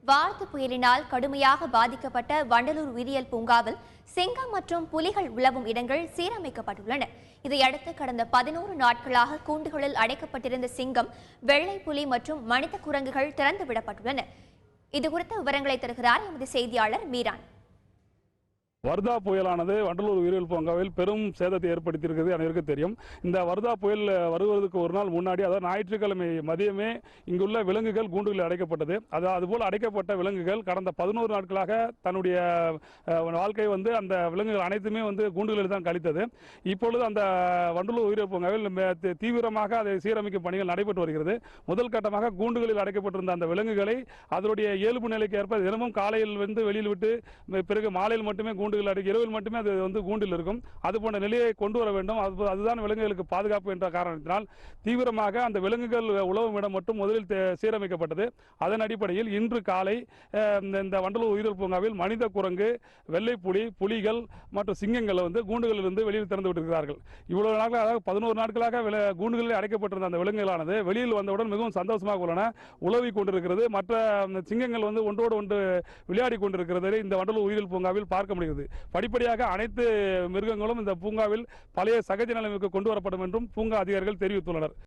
வார்து புயலினால் கடுமையாக பாதிக்கப்பட்ட வண்டலூர் உயிரியல் பூங்காவில் சிங்கம் மற்றும் புலிகள் உலவும் இடங்கள் சீரமைக்கப்பட்டுள்ளன. இதையடுத்து கடந்த 11 நாட்களாக கூண்டுகளில் அடைக்கப்பட்டிருந்த சிங்கம், வெள்ளை புலி மற்றும் மனித குரங்குகள் திறந்துவிடப்பட்டுள்ளன. இதுகுறித்த விவரங்களை தருகிறார் எமது செய்தியாளர் மீரான். வர்தா புயலானது வண்டலூர் உயிரியல் பூங்காவில் பெரும் சேதத்தை ஏற்படுத்தியிருக்கிறது அனைவருக்கும் தெரியும். இந்த வர்தா புயல் வருவதற்கு ஒரு நாள் முன்னாடி, அதாவது ஞாயிற்றுக்கிழமை மதியமே இங்குள்ள விலங்குகள் கூண்டுகளில் அடைக்கப்பட்டது. அதுபோல் அடைக்கப்பட்ட விலங்குகள் கடந்த 11 நாட்களாக தன்னுடைய வாழ்க்கை அந்த விலங்குகள் அனைத்துமே கூண்டுகளில் தான் கழித்தது. இப்பொழுது அந்த வண்டலூர் உயிரியல் பூங்காவில் தீவிரமாக அதை சீரமைக்கும் பணிகள் நடைபெற்று வருகிறது. முதல் கட்டமாக கூண்டுகளில் அடைக்கப்பட்டிருந்த அந்த விலங்குகளை அதனுடைய இயல்பு நிலைக்கு ஏற்ப தினமும் காலையில் வெளியில் விட்டு பிறகு மாலையில் மட்டுமே கூண்டுகள் அடைக்க, இரவில் மட்டுமே அது கூண்டில் இருக்கும். அது போன்ற நிலையை கொண்டு வர வேண்டும். அதுதான் விலங்குகளுக்கு பாதுகாப்பு என்ற காரணத்தினால் தீவிரமாக அந்த விலங்குகள் உழவும் இடம் மட்டும் முதலில் சீரமைக்கப்பட்டது. அதன் அடிப்படையில் இன்று காலை இந்த வண்டலூர் உயிரியல் பூங்காவில் மனித குரங்கு, வெள்ளை புலி, புலிகள் மற்றும் சிங்கங்கள் கூண்டுகளிலிருந்து வெளியில் திறந்து விட்டிருக்கிறார்கள். இவ்வளவு நாட்களாக 11 நாட்களாக கூண்டுகளில் அடைக்கப்பட்டிருந்த அந்த விலங்குகளானது வெளியில் வந்தவுடன் மிகவும் சந்தோஷமாக உள்ளன, உழவி கொண்டிருக்கிறது. மற்ற சிங்கங்கள் ஒன்றோடு ஒன்று விளையாடி கொண்டிருக்கிறது இந்த வண்டலூர் உயிரியல் பூங்காவில் பார்க்க முடிகிறது. படிப்படியாக அனைத்து மிருகங்களும் இந்த பூங்காவில் பழைய சகஜ நிலைமைக்கு கொண்டு வரப்படும் என்றும் பூங்கா அதிகாரிகள் தெரிவித்துள்ளனர்.